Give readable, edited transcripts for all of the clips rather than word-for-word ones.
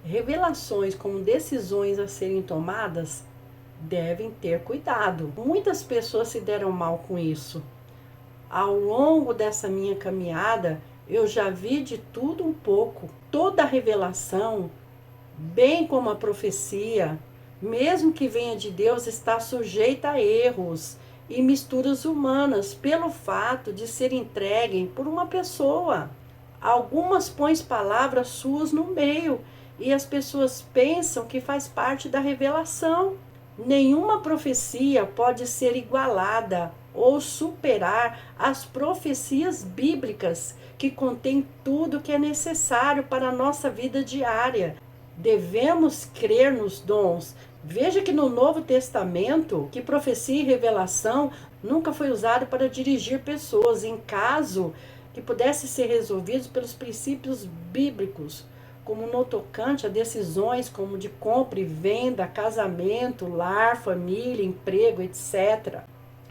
revelações como decisões a serem tomadas, devem ter cuidado. Muitas pessoas se deram mal com isso. Ao longo dessa minha caminhada, eu já vi de tudo um pouco. Toda a revelação, bem como a profecia, mesmo que venha de Deus, está sujeita a erros e misturas humanas pelo fato de ser entregue por uma pessoa. Algumas põem palavras suas no meio e as pessoas pensam que faz parte da revelação. Nenhuma profecia pode ser igualada ou superar as profecias bíblicas que contêm tudo que é necessário para a nossa vida diária. Devemos crer nos dons. Veja que no Novo Testamento, que profecia e revelação nunca foi usado para dirigir pessoas, em caso que pudesse ser resolvidos pelos princípios bíblicos, como no tocante a decisões como de compra e venda, casamento, lar, família, emprego, etc.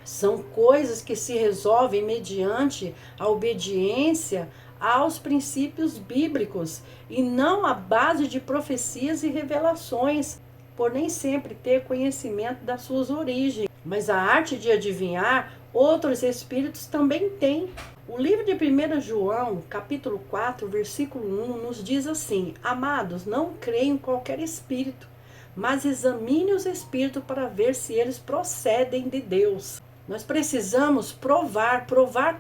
São coisas que se resolvem mediante a obediência aos princípios bíblicos e não à base de profecias e revelações, por nem sempre ter conhecimento das suas origens. Mas a arte de adivinhar, outros espíritos também têm. O livro de 1 João, capítulo 4, versículo 1, nos diz assim: Amados, não creem em qualquer espírito, mas examine os espíritos para ver se eles procedem de Deus. Nós precisamos provar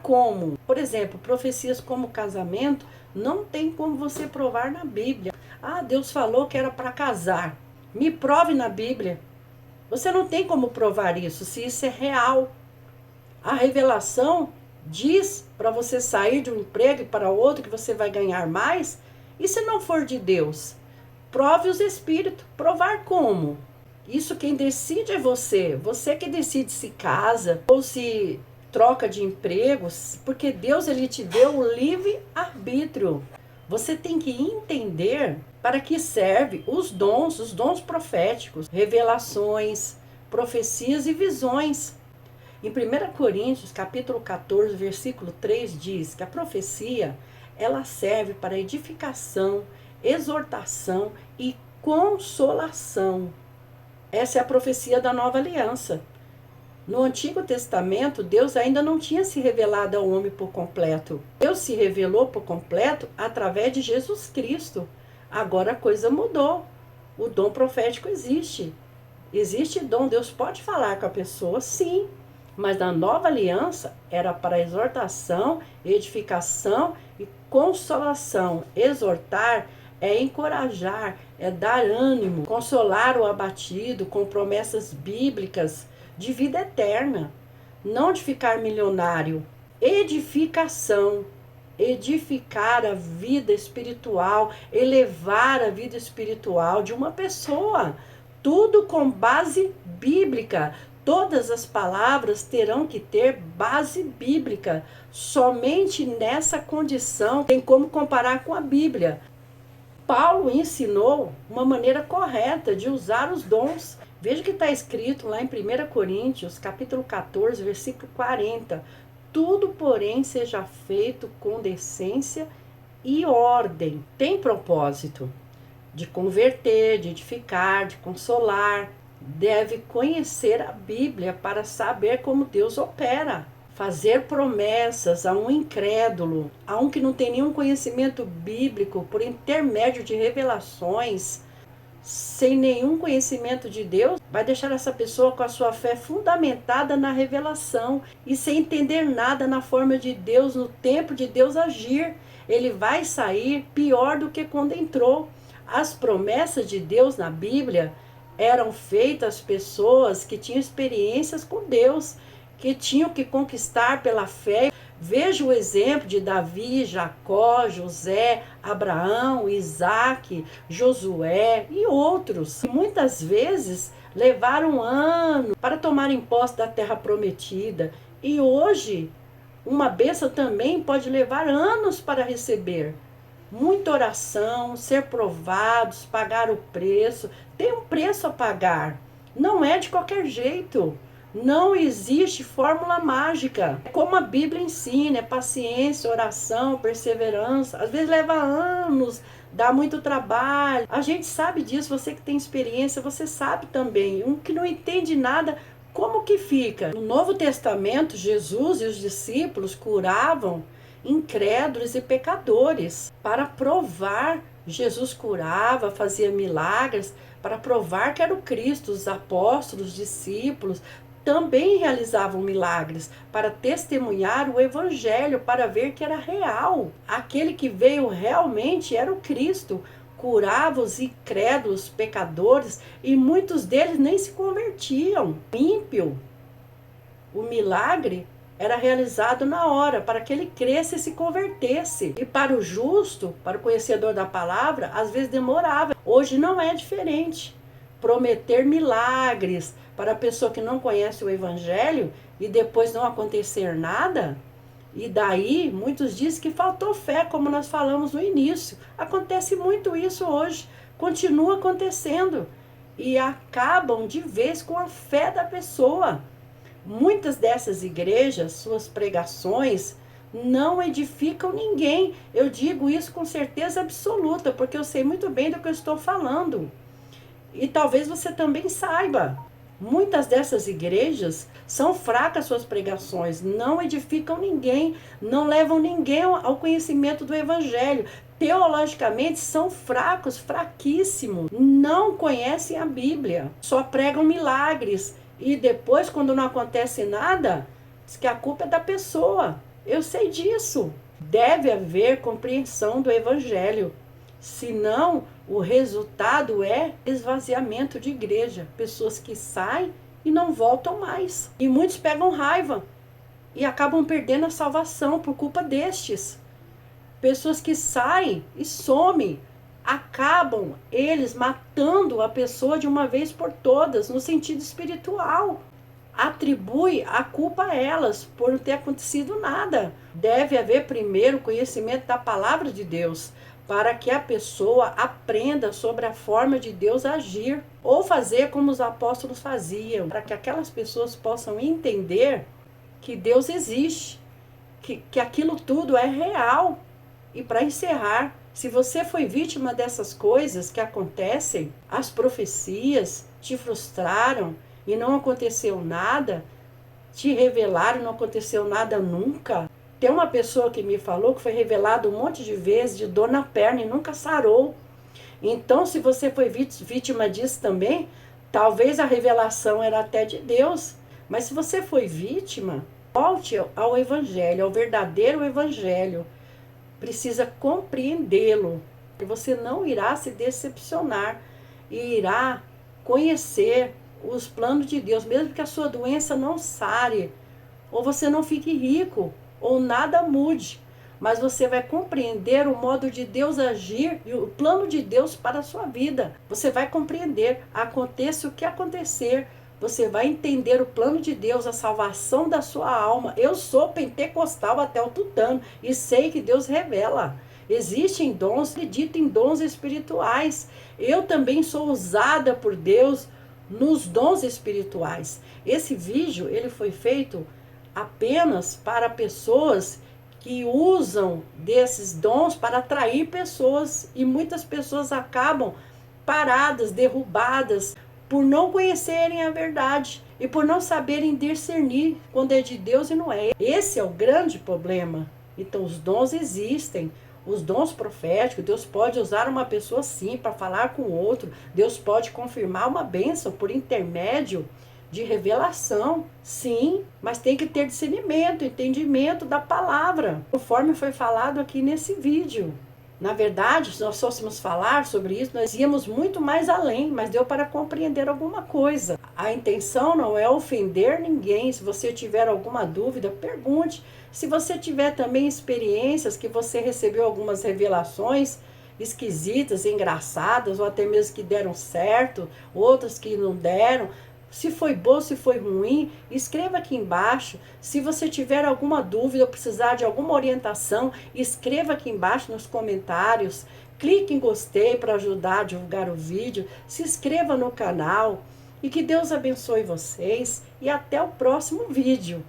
como? Por exemplo, profecias como casamento, não tem como você provar na Bíblia. Ah, Deus falou que era para casar. Me prove na Bíblia. Você não tem como provar isso, se isso é real. A revelação diz para você sair de um emprego e para outro que você vai ganhar mais. E se não for de Deus? Prove os espíritos. Provar como? Isso quem decide é você. Você que decide se casa ou se troca de empregos, porque Deus ele te deu o livre arbítrio. Você tem que entender para que serve os dons proféticos, revelações, profecias e visões. Em 1 Coríntios, capítulo 14, versículo 3, diz que a profecia, ela serve para edificação, exortação e consolação. Essa é a profecia da nova aliança. No Antigo Testamento, Deus ainda não tinha se revelado ao homem por completo. Deus se revelou por completo através de Jesus Cristo. Agora a coisa mudou. O dom profético existe. Existe dom, Deus pode falar com a pessoa, sim. Mas na nova aliança era para exortação, edificação e consolação. Exortar é encorajar, é dar ânimo, consolar o abatido com promessas bíblicas de vida eterna, não de ficar milionário. Edificação, edificar a vida espiritual, elevar a vida espiritual de uma pessoa, tudo com base bíblica. Todas as palavras terão que ter base bíblica. Somente nessa condição tem como comparar com a Bíblia. Paulo ensinou uma maneira correta de usar os dons. Veja que está escrito lá em 1 Coríntios, capítulo 14, versículo 40. Tudo, porém, seja feito com decência e ordem. Tem propósito de converter, de edificar, de consolar. Deve conhecer a Bíblia para saber como Deus opera. Fazer promessas a um incrédulo, a um que não tem nenhum conhecimento bíblico, por intermédio de revelações, sem nenhum conhecimento de Deus, vai deixar essa pessoa com a sua fé fundamentada na revelação e sem entender nada na forma de Deus, no tempo de Deus agir. Ele vai sair pior do que quando entrou. As promessas de Deus na Bíblia eram feitas às pessoas que tinham experiências com Deus, que tinham que conquistar pela fé. Veja o exemplo de Davi, Jacó, José, Abraão, Isaac, Josué e outros. Muitas vezes levaram anos para tomarem posse da terra prometida. E hoje, uma bênção também pode levar anos para receber. Muita oração, ser provados, pagar o preço. Tem um preço a pagar. Não é de qualquer jeito. Não existe fórmula mágica. Como a Bíblia ensina, é paciência, oração, perseverança. Às vezes leva anos, dá muito trabalho. A gente sabe disso, você que tem experiência, você sabe também. Um que não entende nada, como que fica? No Novo Testamento, Jesus e os discípulos curavam incrédulos e pecadores. Para provar, Jesus curava, fazia milagres, para provar que era o Cristo. Os apóstolos, os discípulos também realizavam milagres para testemunhar o evangelho, para ver que era real. Aquele que veio realmente era o Cristo. Curava os incrédulos, pecadores, e muitos deles nem se convertiam. Ímpio, o milagre era realizado na hora, para que ele cresça e se convertesse. E para o justo, para o conhecedor da palavra, às vezes demorava. Hoje não é diferente. Prometer milagres para a pessoa que não conhece o evangelho e depois não acontecer nada. E daí, muitos dizem que faltou fé, como nós falamos no início. Acontece muito isso hoje. Continua acontecendo. E acabam de vez com a fé da pessoa. Muitas dessas igrejas, suas pregações, não edificam ninguém. Eu digo isso com certeza absoluta, porque eu sei muito bem do que eu estou falando. E talvez você também saiba. Muitas dessas igrejas são fracas suas pregações, não edificam ninguém, não levam ninguém ao conhecimento do evangelho. Teologicamente são fracos, fraquíssimos, não conhecem a Bíblia, só pregam milagres. E depois, quando não acontece nada, diz que a culpa é da pessoa. Eu sei disso. Deve haver compreensão do evangelho. Senão, o resultado é esvaziamento de igreja. Pessoas que saem e não voltam mais. E muitos pegam raiva e acabam perdendo a salvação por culpa destes. Pessoas que saem e somem, acabam eles matando a pessoa de uma vez por todas, no sentido espiritual. Atribui a culpa a elas por não ter acontecido nada. Deve haver primeiro conhecimento da palavra de Deus, para que a pessoa aprenda sobre a forma de Deus agir, ou fazer como os apóstolos faziam, para que aquelas pessoas possam entender que Deus existe, que aquilo tudo é real. E para encerrar, se você foi vítima dessas coisas que acontecem, as profecias te frustraram e não aconteceu nada, te revelaram e não aconteceu nada nunca. Tem uma pessoa que me falou que foi revelado um monte de vezes de dor na perna e nunca sarou. Então, se você foi vítima disso também, talvez a revelação era até de Deus. Mas se você foi vítima, volte ao evangelho, ao verdadeiro evangelho. Precisa compreendê-lo, e você não irá se decepcionar e irá conhecer os planos de Deus, mesmo que a sua doença não sare, ou você não fique rico, ou nada mude, mas você vai compreender o modo de Deus agir e o plano de Deus para a sua vida. Você vai compreender, aconteça o que acontecer, você vai entender o plano de Deus, a salvação da sua alma. Eu sou pentecostal até o tutano e sei que Deus revela. Existem dons, acredito em dons espirituais. Eu também sou usada por Deus nos dons espirituais. Esse vídeo ele foi feito apenas para pessoas que usam desses dons para atrair pessoas, e muitas pessoas acabam paradas, derrubadas, por não conhecerem a verdade e por não saberem discernir quando é de Deus e não é. Esse é o grande problema. Então os dons existem, os dons proféticos, Deus pode usar uma pessoa sim para falar com o outro, Deus pode confirmar uma bênção por intermédio de revelação, sim, mas tem que ter discernimento, entendimento da palavra, conforme foi falado aqui nesse vídeo. Na verdade, se nós fôssemos falar sobre isso, nós íamos muito mais além, mas deu para compreender alguma coisa. A intenção não é ofender ninguém. Se você tiver alguma dúvida, pergunte. Se você tiver também experiências que você recebeu algumas revelações esquisitas, engraçadas, ou até mesmo que deram certo, outras que não deram, se foi bom, se foi ruim, escreva aqui embaixo. Se você tiver alguma dúvida ou precisar de alguma orientação, escreva aqui embaixo nos comentários. Clique em gostei para ajudar a divulgar o vídeo. Se inscreva no canal. E que Deus abençoe vocês e até o próximo vídeo.